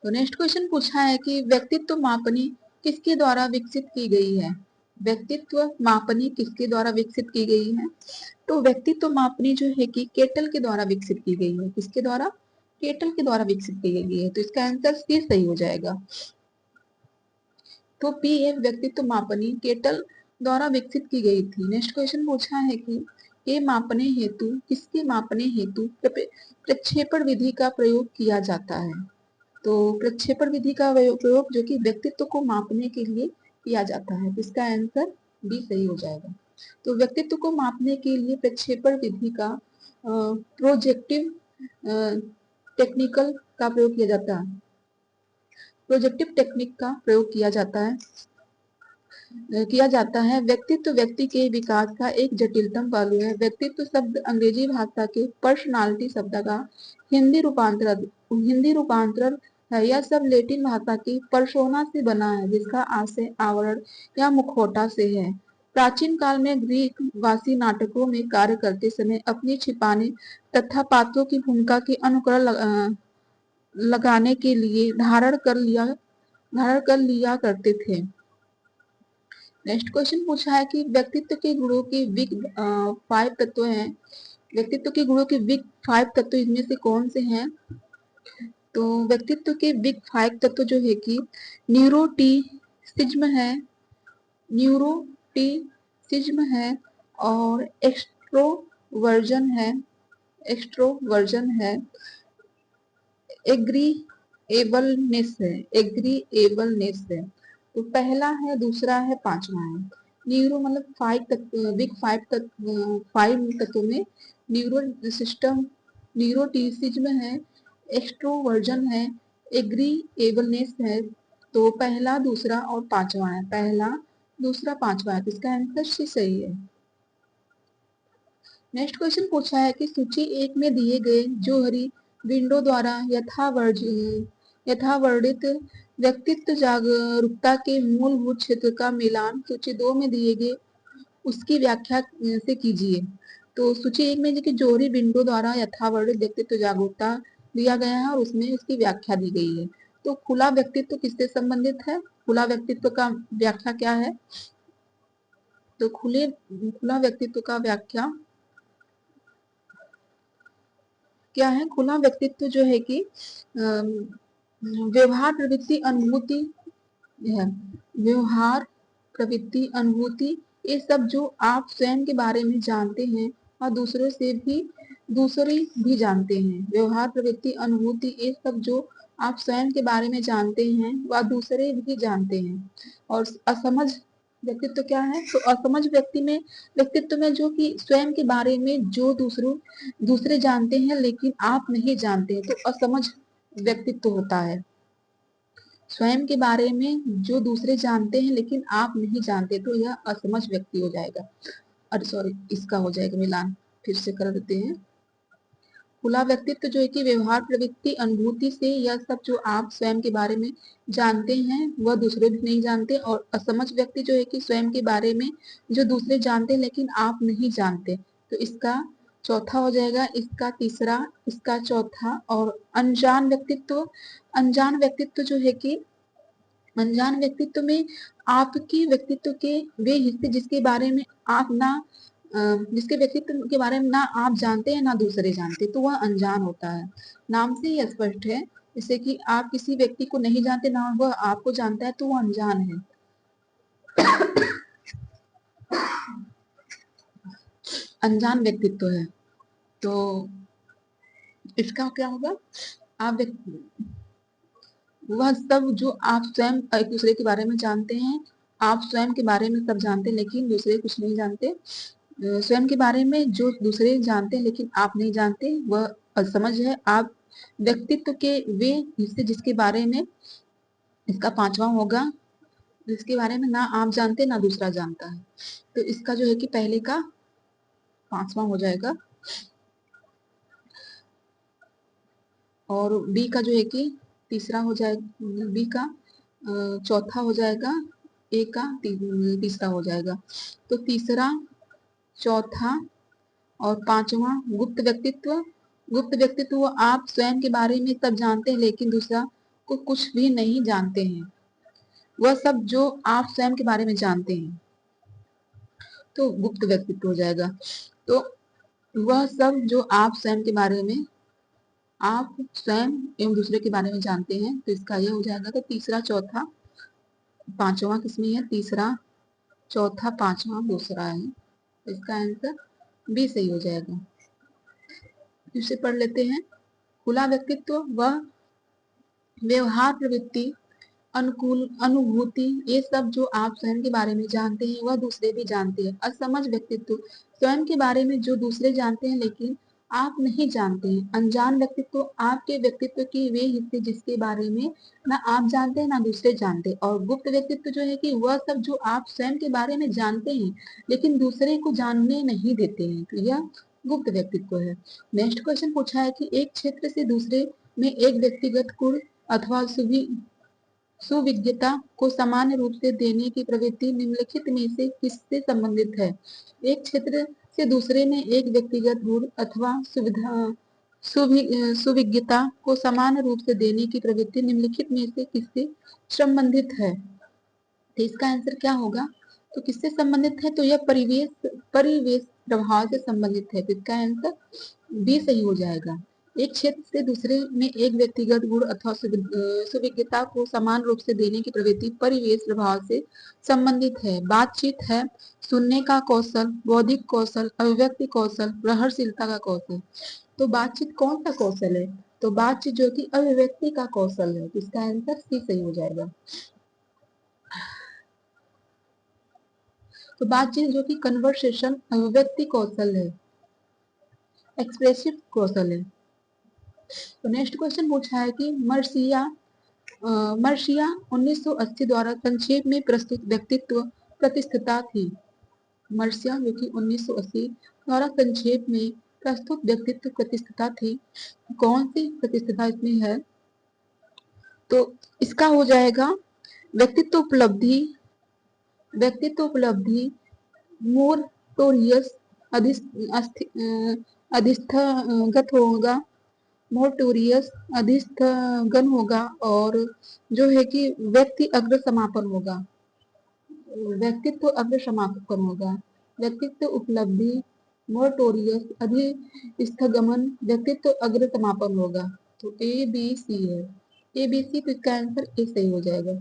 तो नेक्स्ट क्वेश्चन पूछा है कि व्यक्तित्व मापनी किसके द्वारा विकसित की गई है? व्यक्तित्व मापनी किसके द्वारा विकसित की गई है? तो व्यक्तित्व मापनी जो है कि केटल के द्वारा विकसित की गई है। किसके द्वारा? केटल के द्वारा विकसित की गई है। तो इसका आंसर सी सही हो जाएगा। तो पी है व्यक्तित्व मापनी केटल द्वारा विकसित की गई थी। नेक्स्ट क्वेश्चन पूछा है कि ये मापने हेतु, किसके मापने हेतु प्रक्षेपण विधि का प्रयोग किया जाता है? तो प्रक्षेपण विधि का प्रयोग जो कि व्यक्तित्व को मापने के लिए किया जाता है। इसका आंसर बी सही हो जाएगा। तो व्यक्तित्व को मापने के लिए प्रक्षेपण विधि का प्रोजेक्टिव टेक्निकल का प्रयोग किया जाता है, प्रोजेक्टिव टेक्निक का प्रयोग किया जाता है। व्यक्तित्व व्यक्ति के विकास का एक जटिलतम पहलू है। व्यक्तित्व शब्द अंग्रेजी भाषा के पर्सनालिटी शब्द का हिंदी रूपांतरण है। यह सब लैटिन भाषा की पर्सोना से बना है, जिसका आशय आवरण या मुखौटा से है। प्राचीन काल में ग्रीक वासी नाटकों में कार्य करते समय अपनी छिपाने तथा पात्रों की भूमिका के अनुकरण लगाने के लिए धारण कर लिया करते थे। नेक्स्ट क्वेश्चन पूछा है कि व्यक्तित्व के गुणों के बिग 5 तत्व हैं। व्यक्तित्व के गुणों के बिग 5 तत्व इनमें से कौन से हैं? तो व्यक्तित्व के बिग 5 तत्व जो है कि न्यूरोटिसिज्म है, न्यूरोटिसिज्म है और एक्सट्रोवर्जन है, एग्रीएबलनेस है। तो पहला है, दूसरा है, पांचवा है। न्यूरो मतलब 5 तत्व, बिग 5 तत्व, 5 तत्वों में न्यूरो सिस्टम, न्यूरोटिसिज्म है, एक्सट्रोवर्जन है, एग्रीएबलनेस है। तो पहला, दूसरा और पांचवा है, पहला, दूसरा, पांचवा है। तो इसका आंसर सी सही है। नेक्स्ट क्वेश्चन पूछा है कि सूची 1 में दिए गए जोहरी विंडो द्वारा यथावर्णित व्यक्तित्व जागरूकता के मूलभूत क्षेत्र का मिलान सूची 2 में दिए गए उसकी व्याख्या से कीजिए। तो सूची 1 में देखिए जोहरी विंडो द्वारा यथावर्णित व्यक्तित्व जागरूकता दिया गया है और उसमें उसकी व्याख्या दी गई है। तो खुला व्यक्तित्व किससे संबंधित है? खुला व्यक्तित्व का व्याख्या क्या है? तो खुला व्यक्तित्व का व्याख्या क्या है? खुला व्यक्तित्व जो है कि व्यवहार प्रवृत्ति अनुभूति है, व्यवहार प्रवृत्ति अनुभूति, ये सब जो आप स्वयं के बारे में जानते हैं और दूसरे भी जानते हैं। व्यवहार प्रवृत्ति अनुभूति, ये सब जो आप स्वयं के बारे में जानते हैं वह दूसरे भी जानते हैं। और असमझ व्यक्तित्व क्या है? तो असमझ व्यक्तित्व में जो कि स्वयं के बारे में जो दूसरे जानते हैं लेकिन आप नहीं जानते, तो असमझ व्यक्तित्व होता है। स्वयं के बारे में जो दूसरे जानते हैं लेकिन आप नहीं जानते, तो यह असमझ व्यक्ति हो जाएगा। अरे सॉरी, इसका हो जाएगा मिलान, फिर से कर देते हैं। खुला व्यक्तित्व जो है कि व्यवहार प्रवृत्ति अनुभूति से यह सब जो आप स्वयं के बारे में जानते हैं वह दूसरे भी नहीं जानते। और असमझ व्यक्ति जो है कि स्वयं के बारे में जो दूसरे जानते हैं लेकिन आप नहीं जानते, तो इसका चौथा हो जाएगा, इसका तीसरा, इसका चौथा। और अनजान व्यक्तित्व जो है कि अनजान व्यक्तित्व में आपके व्यक्तित्व के वे हिस्से जिसके बारे में आप ना जिसके व्यक्तित्व के बारे में ना आप जानते हैं ना दूसरे जानते, तो वह अनजान होता है। नाम से ही स्पष्ट है, जैसे कि आप किसी व्यक्ति को नहीं जानते ना वह आपको जानता है, तो वह अनजान है। अनजान व्यक्तित्व है। तो इसका क्या होगा? आप वह सब जो आप स्वयं एक दूसरे के बारे में जानते हैं, आप स्वयं के बारे में सब जानते हैं लेकिन दूसरे कुछ नहीं जानते। स्वयं के बारे में जो दूसरे जानते हैं लेकिन आप नहीं जानते, वह असमझ है। आप व्यक्तित्व के वे हिस्से जिसके बारे में, इसका पांचवा होगा, जिसके बारे में ना आप जानते ना दूसरा जानता है, तो इसका जो है कि पहले का पांचवा हो जाएगा। और बी का जो है कि तीसरा हो जाएगा, बी का चौथा हो जाएगा, ए का तीसरा हो जाएगा। तो तीसरा, चौथा और पांचवा गुप्त व्यक्तित्व आप स्वयं के बारे में सब जानते हैं लेकिन दूसरा को कुछ भी नहीं जानते हैं। वह सब जो आप स्वयं के बारे में जानते हैं, तो गुप्त व्यक्तित्व हो जाएगा। तो वह सब जो आप स्वयं के बारे में, आप स्वयं एवं दूसरे के बारे में जानते हैं, तो इसका यह हो जाएगा। तो तीसरा, चौथा, पांचवा किसमें है? तीसरा, चौथा, पांचवा दूसरा है। इसका आंसर बी सही हो जाएगा। फिर से पढ़ लेते हैं। खुला व्यक्तित्व वह व्यवहार प्रवृत्ति अनुकूल अनुभूति, ये सब जो आप स्वयं के बारे में जानते हैं वह दूसरे भी जानते हैं। असमझ व्यक्तित्व स्वयं के बारे में जो दूसरे जानते हैं लेकिन आप नहीं जानते हैं। अनजान व्यक्तित्व आपके व्यक्तित्व के वे हिस्से जिसके बारे में ना आप जानते हैं ना दूसरे जानते। और गुप्त व्यक्तित्व जो है कि वह सब जो आप स्वयं के बारे में जानते हैं लेकिन दूसरे को जानने नहीं देते हैं, तो यह गुप्त व्यक्तित्व है। नेक्स्ट क्वेश्चन पूछा है कि एक क्षेत्र से दूसरे में एक व्यक्तिगत गुण अथवा सुविज्ञता को सामान्य रूप से देने की प्रवृत्ति निम्नलिखित में से किससे संबंधित है? एक क्षेत्र से दूसरे में एक व्यक्तिगत गुण अथवा सुविज्ञता को सामान्य रूप से देने की प्रवृत्ति निम्नलिखित में से किससे संबंधित है? तो इसका आंसर क्या होगा? तो किससे संबंधित है? तो यह परिवेश प्रभाव से संबंधित है, तो इसका आंसर बी सही हो जाएगा। एक क्षेत्र से दूसरे में एक व्यक्तिगत गुण अथवा सुविज्ञता को समान रूप से देने की प्रवृत्ति परिवेश प्रभाव से संबंधित है। बातचीत है सुनने का कौशल, बौद्धिक कौशल, अभिव्यक्ति कौशल, प्रहरशीलता का कौशल। तो बातचीत कौन सा कौशल है? तो बातचीत जो कि अभिव्यक्ति का कौशल है, तो इसका आंसर सी सही हो जाएगा। तो बातचीत जो कि कन्वर्सेशन अभिव्यक्ति कौशल है, एक्सप्रेसिव कौशल है। तो नेक्स्ट क्वेश्चन पूछा है कि मर्सिया 1980 द्वारा संक्षेप में प्रस्तुत व्यक्तित्व प्रतिष्ठिता थी। मर्सिया जो कि 1980 द्वारा संक्षेप में प्रस्तुत व्यक्तित्व प्रतिष्ठिता थी, कौन सी प्रतिष्ठिता इसमें है? तो इसका हो जाएगा व्यक्तित्व उपलब्धि, व्यक्तित्व उपलब्धि, मोरटोरियस अधिस्थगत होगा, मोरटोरियस अधिस्थगन होगा, और जो है कि व्यक्ति अग्र समापन होगा, व्यक्तित्व अग्र समापन होगा, व्यक्तित्व उपलब्धि, मोरटोरियस अधिस्थगमन, व्यक्तित्व अग्र समापन होगा। तो ए बी सी है, ए बी सी, तो इसका आंसर ए सही हो जाएगा।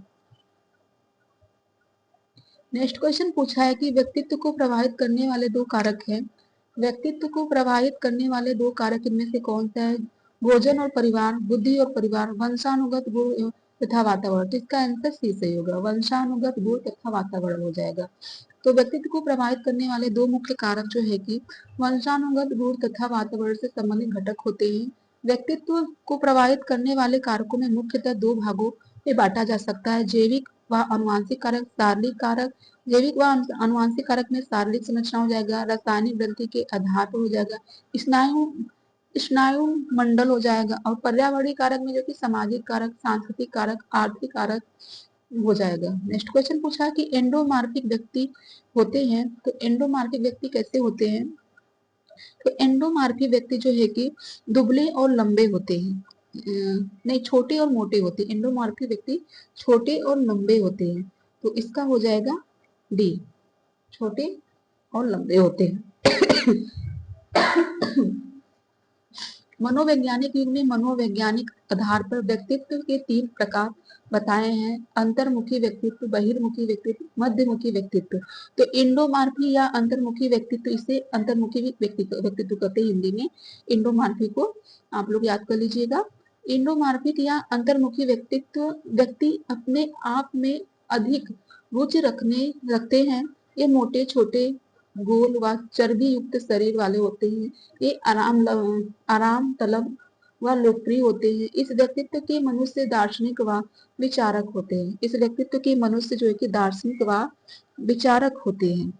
नेक्स्ट क्वेश्चन पूछा है कि व्यक्तित्व को प्रभावित करने वाले दो कारक हैं। व्यक्तित्व को प्रभावित करने वाले दो कारक इनमें से कौन सा है? भोजन और परिवार, बुद्धि और परिवार, वंशानुगत गुण तथा वातावरण। तो इसका आंसर सी सही होगा, वंशानुगत गुण तथा वातावरण हो जाएगा। तो व्यक्तित्व को प्रभावित करने वाले दो मुख्य कारक जो है कि वंशानुगत गुण तथा वातावरण से संबंधित घटक होते हैं। व्यक्तित्व को प्रभावित करने वाले कारकों में मुख्यतः दो भागों में बांटा जा सकता है, जैविक व अनुवांशिक कारक, शारीरिक कारक। जैविक व अनुवांशिक कारक में शारीरिक संरचना हो जाएगा, रासायनिक ग्रंथि के आधार पर हो जाएगा, स्नायु स्नायु मंडल हो जाएगा, और पर्यावरणीय कारक में जो कि सामाजिक कारक, सांस्कृतिक कारक, आर्थिक कारक हो जाएगा। नेक्स्ट क्वेश्चन पूछा है कि एंडोमार्फिक व्यक्ति होते हैं, तो एंडोमार्फिक व्यक्ति कैसे होते हैं? तो एंडोमार्फिक व्यक्ति जो है कि दुबले और लंबे होते हैं, नहीं छोटे और मोटे होते हैं। एंडोमार्फिक व्यक्ति छोटे और लंबे होते हैं, तो इसका हो जाएगा डी, छोटे और लंबे होते हैं। मनोवैज्ञानिक युग में मनोवैज्ञानिक आधार पर व्यक्तित्व के तीन प्रकार बताए हैं, अंतर्मुखी व्यक्तित्व, बहिर्मुखी व्यक्तित्व, मध्यमुखी व्यक्तित्व। तो इंडोमार्फी या अंतर्मुखी व्यक्तित्व, इसे अंतर्मुखी व्यक्तित्व कहते हैं हिंदी में। इंडोमार्फी को आप लोग याद कर लीजिएगा। इंडोमार्फिक या अंतर्मुखी व्यक्तित्व व्यक्ति अपने आप में अधिक रुचि रखते हैं। ये मोटे छोटे गोल व चर्बी युक्त शरीर वाले होते हैं। ये आराम तलब व लोकप्रिय होते हैं। इस व्यक्तित्व के मनुष्य दार्शनिक व विचारक होते हैं। इस व्यक्तित्व के मनुष्य जो है कि दार्शनिक व विचारक होते हैं।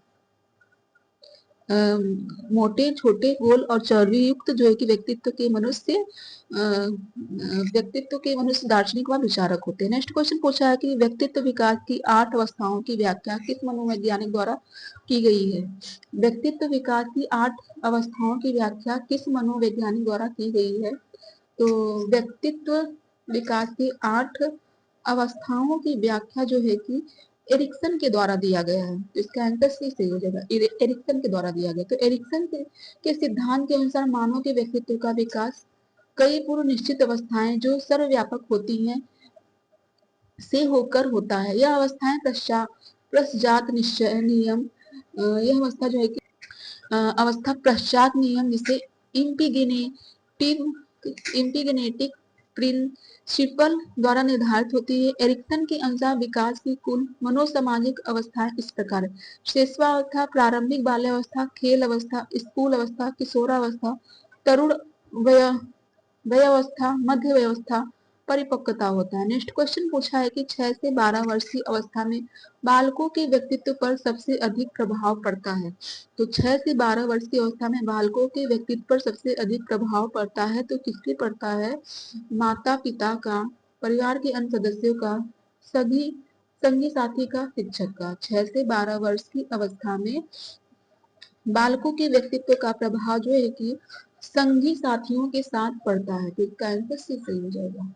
मोटे छोटे गोल और चर्बी युक्त जो है कि व्यक्तित्व के मनुष्य दार्शनिक व विचारक होते हैं। नेक्स्ट क्वेश्चन पूछा है कि व्यक्तित्व विकास की 8 अवस्थाओं की व्याख्या किस मनोवैज्ञानिक द्वारा की गई है? व्यक्तित्व विकास की 8 अवस्थाओं की व्याख्या किस मनोवैज्ञानिक द्वारा की गई है? तो व्यक्तित्व विकास की 8 अवस्थाओं की व्याख्या जो है कि एरिक्सन के द्वारा दिया गया है, तो इसका आंसर सी सही हो जाएगा, एरिक्सन के द्वारा दिया गया। तो एरिक्सन के सिद्धांत के अनुसार मानव के व्यक्तित्व का विकास कई पूर्व निश्चित अवस्थाएं जो सर्वव्यापक होती हैं से होकर होता है। यह अवस्थाएं पश्चात निश्चय नियम, यह अवस्था जो है कि अवस्था पश्चात नियम जिसे इम्पिगेनेटिक प्रिंसिपल द्वारा निर्धारित होती है। एरिक्सन के अनुसार विकास की कुल मनोसामाजिक अवस्थाएं इस प्रकार है: शिशुअवस्था, प्रारंभिक बाल्यावस्था, खेल अवस्था, स्कूल अवस्था, किशोरावस्था, तरुण वयावस्था, मध्य वयावस्था, परिपक्वता होता है। नेक्स्ट क्वेश्चन पूछा है कि 6 से 12 वर्ष की अवस्था में बालकों के व्यक्तित्व पर सबसे अधिक प्रभाव पड़ता है। तो 6 से 12 वर्ष की अवस्था में बालकों के व्यक्तित्व पर सबसे अधिक प्रभाव पड़ता है, तो किसके पड़ता है? माता पिता का, परिवार के अन्य सदस्यों का, सभी संगी साथी का, शिक्षक का। 6 से 12 वर्ष की अवस्था में बालकों के व्यक्तित्व का प्रभाव जो है कि संगी साथियों के साथ पड़ता है, तो इसका आंसर सी सही हो जाएगा।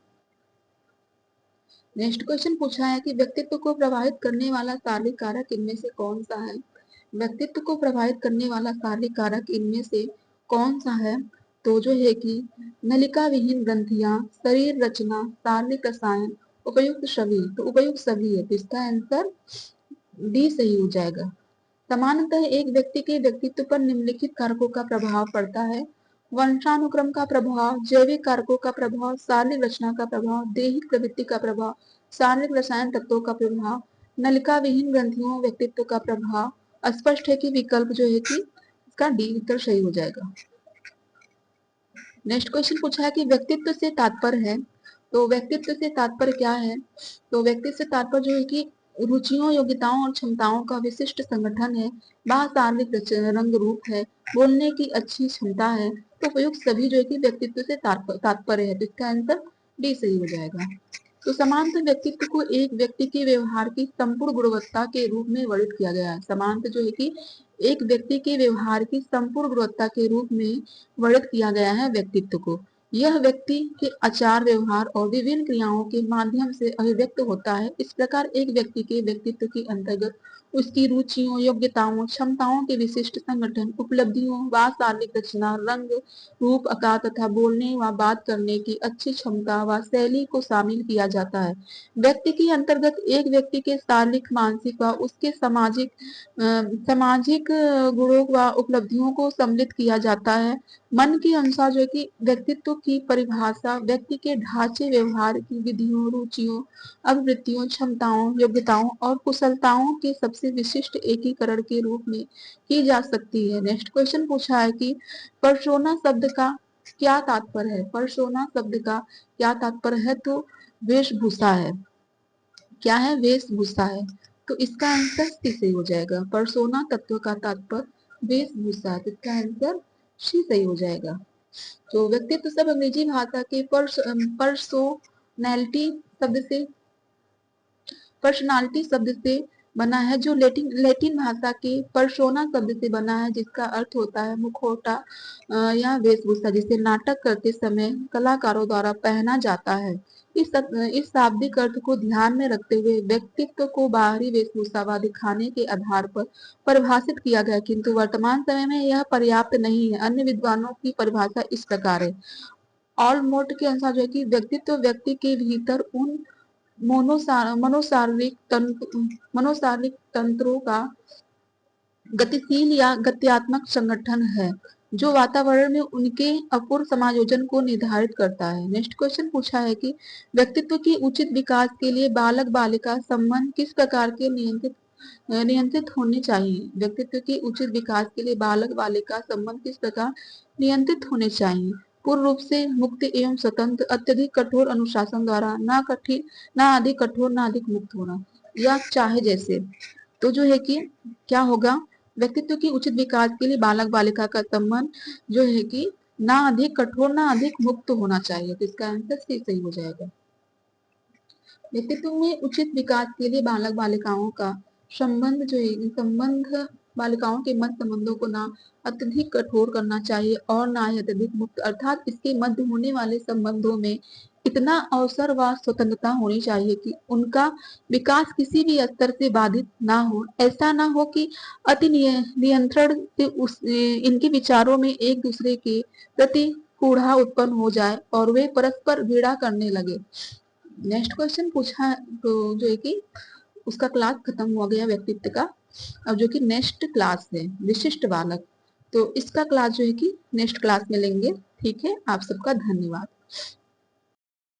नेक्स्ट क्वेश्चन पूछा है कि व्यक्तित्व को प्रभावित करने वाला शारीरिक कारक इनमें से कौन सा है? व्यक्तित्व को प्रभावित करने वाला शारीरिक कारक इनमें से कौन सा है? तो जो है कि नलिका विहीन ग्रंथियां, शरीर रचना, शारीरिक रसायन, उपयुक्त छवि। तो उपयुक्त सभी है, तो इसका आंसर डी सही हो जाएगा। सामान्यतः एक व्यक्ति के व्यक्तित्व पर निम्नलिखित कारकों का प्रभाव पड़ता है: वंशानुक्रम का प्रभाव, जैविक कारकों का प्रभाव, शारीरिक रचना का प्रभाव, दैहिक प्रवृत्ति का प्रभाव, शारीरिक रसायन तत्वों का प्रभाव, नलिका विहीन ग्रंथियों व्यक्तित्व का प्रभाव। स्पष्ट है कि विकल्प जो है कि इसका डी उत्तर सही हो जाएगा। नेक्स्ट क्वेश्चन पूछा है कि व्यक्तित्व से तात्पर्य है, तो व्यक्तित्व से तात्पर्य क्या है? तो व्यक्तित्व से तात्पर्य जो है कि रुचियों, योग्यताओं और क्षमताओं का विशिष्ट संगठन है, शारीरिक रंग रूप है, बोलने की अच्छी क्षमता है। तो उपयुक्त सभी जो है कि व्यक्तित्व से तात्पर्य है, तो इसका आंसर डी सही हो जाएगा। तो समानता व्यक्तित्व को एक व्यक्ति के व्यवहार की संपूर्ण गुणवत्ता के रूप में वर्णित किया गया है। समानता जो है कि एक व्यक्ति के व्यवहार की संपूर्ण गुणवत्ता के रूप में वर्णित किया गया है व्यक्तित्व को। यह व्यक्ति के आचार व्यवहार और विभिन्न क्रियाओं के माध्यम से अभिव्यक्त होता है। इस प्रकार एक व्यक्ति के व्यक्तित्व के अंतर्गत उसकी रुचियों, योग्यताओं, क्षमताओं के विशिष्ट संगठन, उपलब्धियों व शारीरिक रचना, रंग रूप, आकार तथा बोलने व बात करने की अच्छी क्षमता व शैली को शामिल किया जाता है। व्यक्ति के अंतर्गत एक व्यक्ति के शारीरिक, मानसिक व उसके सामाजिक गुणों व उपलब्धियों को सम्मिलित किया जाता है। मन के अनुसार जो है कि व्यक्तित्व की परिभाषा व्यक्ति के ढांचे, व्यवहार की विधियों, रुचियों, अभिवृत्तियों, क्षमताओं, योग्यताओं और कुशलताओं के सबसे विशिष्ट एकीकरण के रूप में की जा सकती है। नेक्स्ट क्वेश्चन पूछा है कि पर्सोना शब्द का क्या तात्पर्य है? पर्सोना शब्द का क्या तात्पर्य है? तो वेशभूषा है। क्या है? वेशभूषा है। तो इसका आंसर सी सही हो जाएगा। पर्सोना तत्व का तात्पर्य वेशभूषा है, तो इसका आंसर सी सही हो जाएगा। तो व्यक्तित्व सब अंग्रेजी भाषा के पर्सनालिटी शब्द से बना है, जो लैटिन भाषा के पर्सोना शब्द से बना है, जिसका अर्थ होता है मुखौटा या वेशभूषा, जिसे नाटक करते समय कलाकारों द्वारा पहना जाता है। इस शाब्दिक अर्थ को ध्यान में रखते हुए व्यक्तित्व को बाहरी वेशभूषा व दिखाने के आधार पर परिभाषित किया गया, किंतु वर्तमान समय में यह पर्याप्त नहीं है। अन्य विद्वानों की परिभाषा इस प्रकार है। ऑलमोट के अनुसार जो है कि व्यक्तित्व व्यक्ति के भीतर उन मनोशारीरिक तंत्रों का गतिशील या गत्यात्मक संगठन है, जो वातावरण में उनके अपूर्ण समायोजन को निर्धारित करता है। नेक्स्ट क्वेश्चन पूछा है कि व्यक्तित्व के उचित विकास के लिए बालक बालिका संबंध किस प्रकार के नियंत्रित होने चाहिए? व्यक्तित्व के उचित विकास के लिए बालक बालिका संबंध किस प्रकार नियंत्रित होने चाहिए? पूर्ण रूप से मुक्त एवं स्वतंत्र, अत्यधिक कठोर अनुशासन द्वारा, ना अधिक कठोर ना अधिक मुक्त होना, या चाहे जैसे। तो जो है कि क्या होगा? व्यक्तित्व के उचित विकास के लिए बालक बालिका का संबंध जो है कि ना अधिक कठोर ना अधिक मुक्त होना चाहिए, तो इसका आंसर सी सही हो जाएगा। व्यक्तित्व में उचित विकास के लिए बालक बालिकाओं का संबंध जो है संबंध बालिकाओं के मत संबंधों को ना अत्यधिक कठोर करना चाहिए और ना ही अत्यधिक मुक्त, अर्थात इसके मध्य होने वाले संबंधों में इतना अवसर व स्वतंत्रता होनी चाहिए कि उनका विकास किसी भी स्तर से बाधित ना हो। ऐसा ना हो कि अति नियंत्रण से इनके विचारों में एक दूसरे के प्रति कूढ़ा उत्पन्न हो जाए और वे परस्पर घृणा करने लगे। नेक्स्ट क्वेश्चन पूछा तो जो है कि उसका क्लास खत्म हो गया व्यक्तित्व का। अब जो कि नेक्स्ट क्लास है विशिष्ट बालक, तो इसका क्लास जो है कि नेक्स्ट क्लास में लेंगे। ठीक है, आप सबका धन्यवाद।